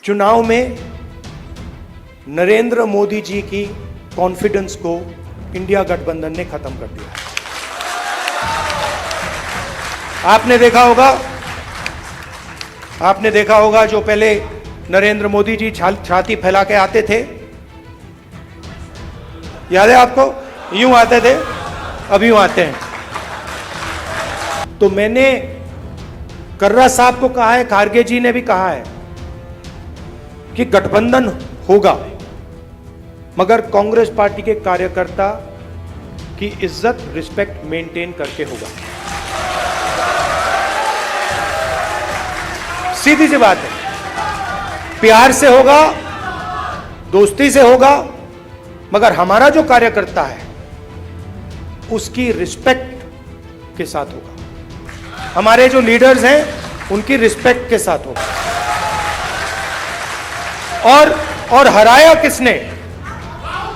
चुनाव में नरेंद्र मोदी जी की कॉन्फिडेंस को इंडिया गठबंधन ने खत्म कर दिया। आपने देखा होगा जो पहले नरेंद्र मोदी जी छाती फैला के आते थे, याद है आपको? यूं आते थे, अब यूं आते हैं। तो मैंने कर्रा साहब को कहा है, खारगे जी ने भी कहा है कि गठबंधन होगा, मगर कांग्रेस पार्टी के कार्यकर्ता की इज्जत, रिस्पेक्ट मेंटेन करके होगा। सीधी सी बात है, प्यार से होगा, दोस्ती से होगा, मगर हमारा जो कार्यकर्ता है उसकी रिस्पेक्ट के साथ होगा। हमारे जो लीडर्स हैं उनकी रिस्पेक्ट के साथ होगा। और हराया किसने?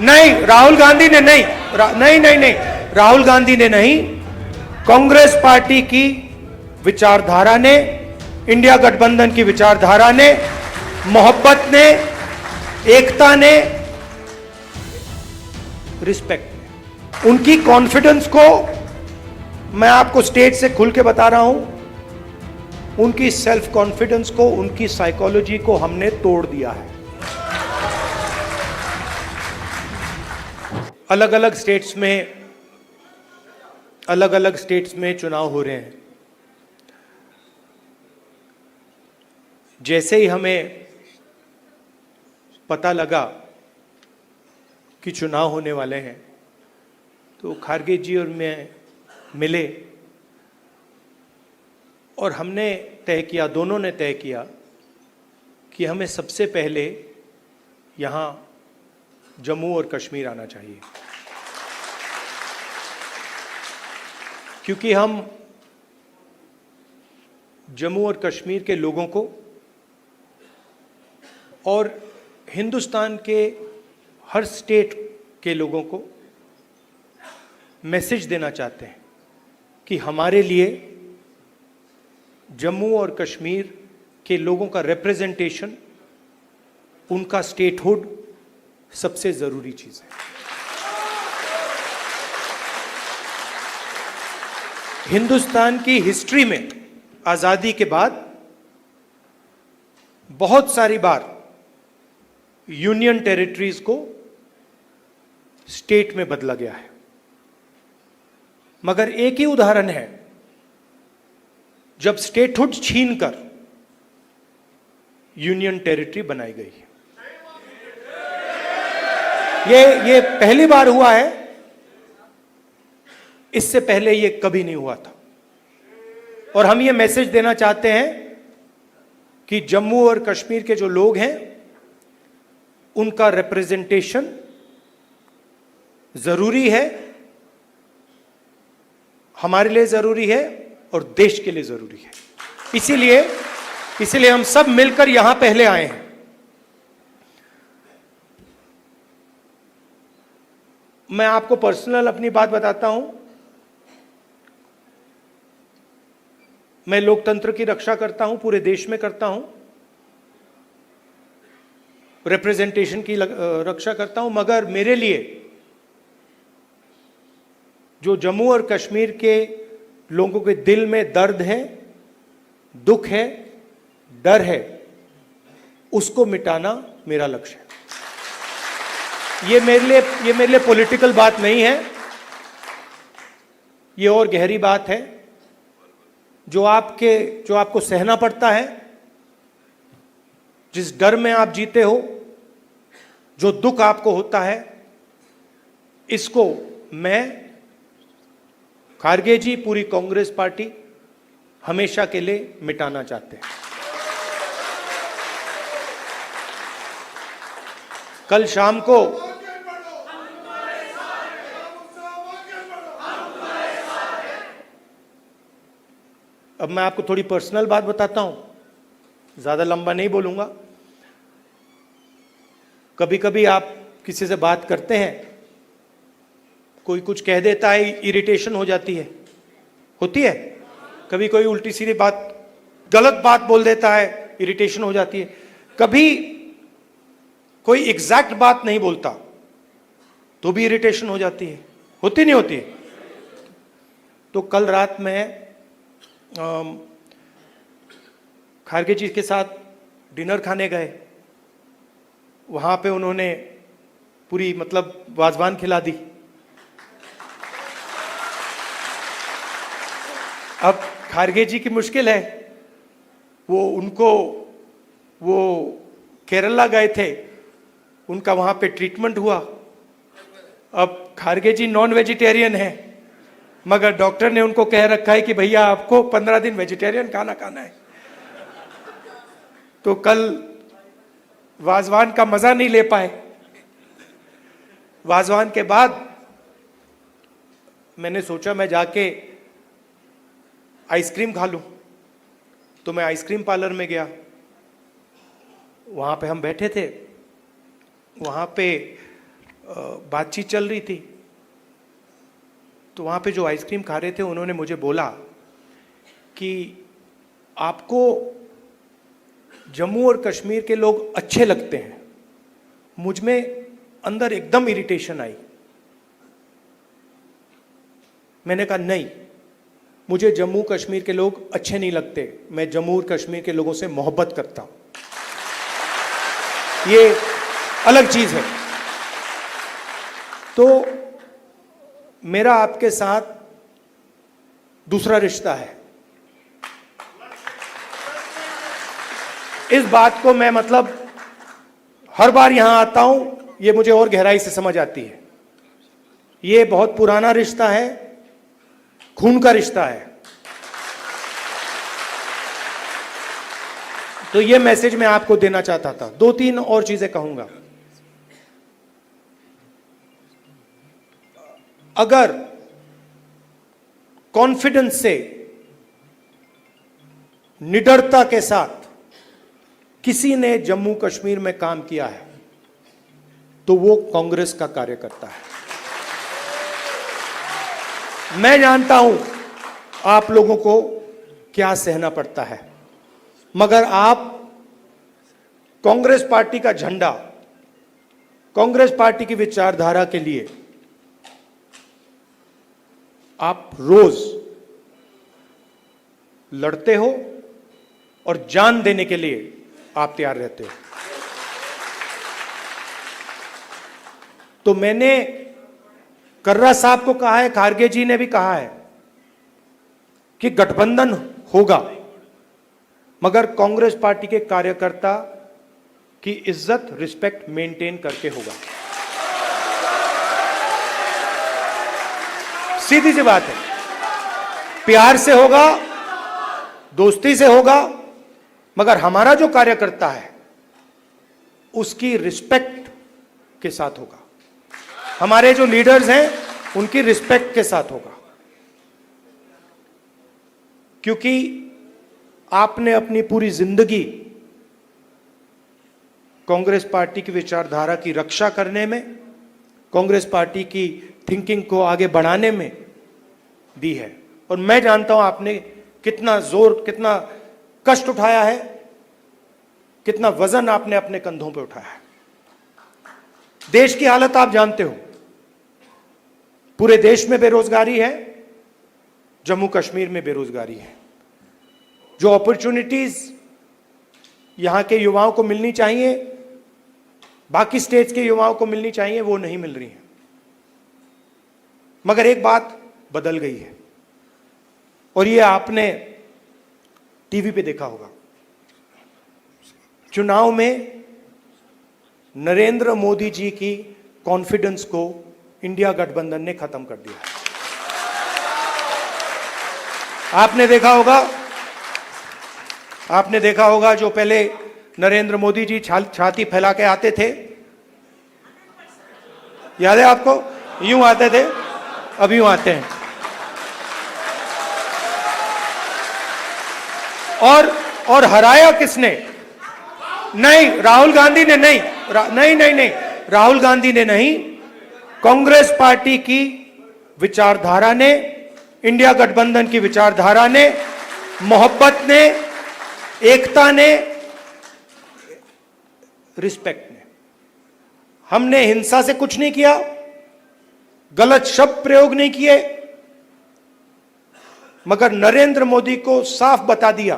नहीं, राहुल गांधी ने नहीं, नहीं, राहुल गांधी ने नहीं, कांग्रेस पार्टी की विचारधारा ने, इंडिया गठबंधन की विचारधारा ने, मोहब्बत ने, एकता ने, रिस्पेक्ट ने। उनकी कॉन्फिडेंस को मैं आपको स्टेज से खुल के बता रहा हूं, उनकी सेल्फ कॉन्फिडेंस को, उनकी साइकोलॉजी को हमने तोड़ दिया है। अलग अलग स्टेट्स में चुनाव हो रहे हैं। जैसे ही हमें पता लगा कि चुनाव होने वाले हैं, तो खारगे जी और मैं मिले और हमने तय किया, दोनों ने तय किया कि हमें सबसे पहले यहाँ जम्मू और कश्मीर आना चाहिए, क्योंकि हम जम्मू और कश्मीर के लोगों को और हिंदुस्तान के हर स्टेट के लोगों को मैसेज देना चाहते हैं कि हमारे लिए जम्मू और कश्मीर के लोगों का रिप्रेजेंटेशन, उनका स्टेटहुड सबसे जरूरी चीज है। हिंदुस्तान की हिस्ट्री में आजादी के बाद बहुत सारी बार यूनियन टेरिटरीज को स्टेट में बदला गया है, मगर एक ही उदाहरण है जब स्टेटहुड छीनकर यूनियन टेरिटरी बनाई गई है। ये पहली बार हुआ है, इससे पहले ये कभी नहीं हुआ था। और हम ये मैसेज देना चाहते हैं कि जम्मू और कश्मीर के जो लोग हैं उनका रिप्रेजेंटेशन जरूरी है, हमारे लिए जरूरी है और देश के लिए जरूरी है। इसीलिए हम सब मिलकर यहां पहले आए हैं। मैं आपको पर्सनल अपनी बात बताता हूं। मैं लोकतंत्र की रक्षा करता हूं, पूरे देश में करता हूं, रिप्रेजेंटेशन की रक्षा करता हूं, मगर मेरे लिए जो जम्मू और कश्मीर के लोगों के दिल में दर्द है, दुख है, डर है, उसको मिटाना मेरा लक्ष्य है। ये मेरे लिए पॉलिटिकल बात नहीं है, ये और गहरी बात है जो आपको सहना पड़ता है, जिस डर में आप जीते हो, जो दुख आपको होता है, इसको मैं, खारगे जी, पूरी कांग्रेस पार्टी हमेशा के लिए मिटाना चाहते हैं। कल शाम को अब मैं आपको थोड़ी पर्सनल बात बताता हूं, ज्यादा लंबा नहीं बोलूंगा। कभी कभी आप किसी से बात करते हैं, कोई कुछ कह देता है, इरिटेशन हो जाती है, होती है। कभी कोई उल्टी सीधी बात, गलत बात बोल देता है, इरिटेशन हो जाती है। कभी कोई एग्जैक्ट बात नहीं बोलता तो भी इरिटेशन हो जाती है, होती नहीं होती? तो कल रात में खारगे जी के साथ डिनर खाने गए, वहां पे उन्होंने पूरी मतलब वाजवान खिला दी। अब खारगे जी की मुश्किल है, वो केरला गए थे, उनका वहां पे ट्रीटमेंट हुआ। अब खारगे जी नॉन वेजिटेरियन है, मगर डॉक्टर ने उनको कह रखा है कि भैया आपको 15 दिन वेजिटेरियन खाना खाना है। तो कल वाजवान का मजा नहीं ले पाए। वाजवान के बाद मैंने सोचा मैं जाके आइसक्रीम खा लूं, तो मैं आइसक्रीम पार्लर में गया। वहां पे हम बैठे थे, वहां पे बातचीत चल रही थी। तो वहां पे जो आइसक्रीम खा रहे थे उन्होंने मुझे बोला कि आपको जम्मू और कश्मीर के लोग अच्छे लगते हैं। मुझ में अंदर एकदम इरिटेशन आई। मैंने कहा नहीं, मुझे जम्मू कश्मीर के लोग अच्छे नहीं लगते, मैं जम्मू और कश्मीर के लोगों से मोहब्बत करता हूं, ये अलग चीज है। तो मेरा आपके साथ दूसरा रिश्ता है। इस बात को मैं मतलब हर बार यहां आता हूं, ये मुझे और गहराई से समझ आती है। ये बहुत पुराना रिश्ता है, खून का रिश्ता है। तो ये मैसेज मैं आपको देना चाहता था। 2-3 और चीजें कहूंगा। अगर कॉन्फिडेंस से, निडरता के साथ किसी ने जम्मू कश्मीर में काम किया है तो वो कांग्रेस का कार्यकर्ता है। मैं जानता हूं आप लोगों को क्या सहना पड़ता है, मगर आप कांग्रेस पार्टी का झंडा, कांग्रेस पार्टी की विचारधारा के लिए आप रोज लड़ते हो और जान देने के लिए आप तैयार रहते हो। तो मैंने कर्रा साहब को कहा है, खारगे जी ने भी कहा है कि गठबंधन होगा, मगर कांग्रेस पार्टी के कार्यकर्ता की इज्जत, रिस्पेक्ट मेंटेन करके होगा। सीधी सी बात है, प्यार से होगा, दोस्ती से होगा, मगर हमारा जो कार्यकर्ता है उसकी रिस्पेक्ट के साथ होगा। हमारे जो लीडर्स हैं उनकी रिस्पेक्ट के साथ होगा, क्योंकि आपने अपनी पूरी जिंदगी कांग्रेस पार्टी की विचारधारा की रक्षा करने में, कांग्रेस पार्टी की थिंकिंग को आगे बढ़ाने में दी है। और मैं जानता हूं आपने कितना जोर, कितना कष्ट उठाया है, कितना वजन आपने अपने कंधों पे उठाया है। देश की हालत आप जानते हो, पूरे देश में बेरोजगारी है, जम्मू कश्मीर में बेरोजगारी है। जो अपॉर्चुनिटीज यहां के युवाओं को मिलनी चाहिए, बाकी स्टेट्स के युवाओं को मिलनी चाहिए, वो नहीं मिल रही है। मगर एक बात बदल गई है, और ये आपने टीवी पे देखा होगा। चुनाव में नरेंद्र मोदी जी की कॉन्फिडेंस को इंडिया गठबंधन ने खत्म कर दिया। आपने देखा होगा जो पहले नरेंद्र मोदी जी छाती फैला के आते थे, याद है आपको? यूं आते थे, अब यूं आते हैं। और हराया किसने? नहीं, राहुल गांधी ने नहीं, नहीं, राहुल गांधी ने नहीं, कांग्रेस पार्टी की विचारधारा ने, इंडिया गठबंधन की विचारधारा ने, मोहब्बत ने, एकता ने, रिस्पेक्ट ने। हमने हिंसा से कुछ नहीं किया, गलत शब्द प्रयोग नहीं किए, मगर नरेंद्र मोदी को साफ बता दिया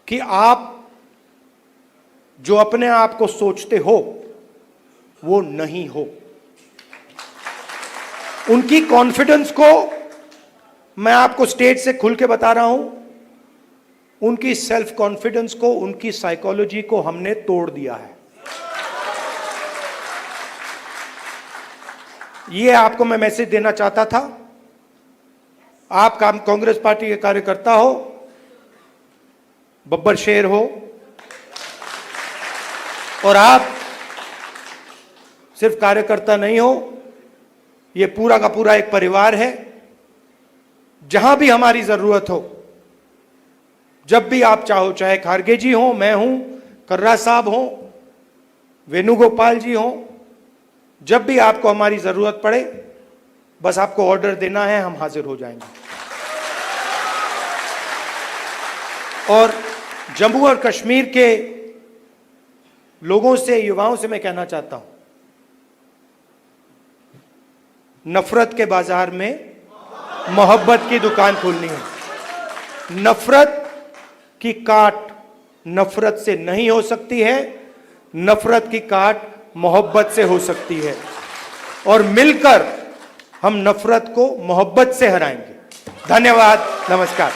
कि आप जो अपने आप को सोचते हो वो नहीं हो। उनकी कॉन्फिडेंस को मैं आपको स्टेज से खुल के बता रहा हूं, उनकी सेल्फ कॉन्फिडेंस को, उनकी साइकोलॉजी को हमने तोड़ दिया है। ये आपको मैं मैसेज देना चाहता था। आप कांग्रेस पार्टी के कार्यकर्ता हो, बब्बर शेर हो, और आप सिर्फ कार्यकर्ता नहीं हो, ये पूरा का पूरा एक परिवार है। जहां भी हमारी जरूरत हो, जब भी आप चाहो, चाहे खारगे जी हो, मैं हूं, कर्रा साहब हो, वेणुगोपाल जी हो, जब भी आपको हमारी जरूरत पड़े, बस आपको ऑर्डर देना है, हम हाजिर हो जाएंगे। और जम्मू और कश्मीर के लोगों से, युवाओं से मैं कहना चाहता हूं, नफरत के बाजार में मोहब्बत की दुकान खोलनी है। नफरत की काट नफरत से नहीं हो सकती है, नफरत की काट मोहब्बत से हो सकती है, और मिलकर हम नफरत को मोहब्बत से हराएंगे। धन्यवाद, नमस्कार।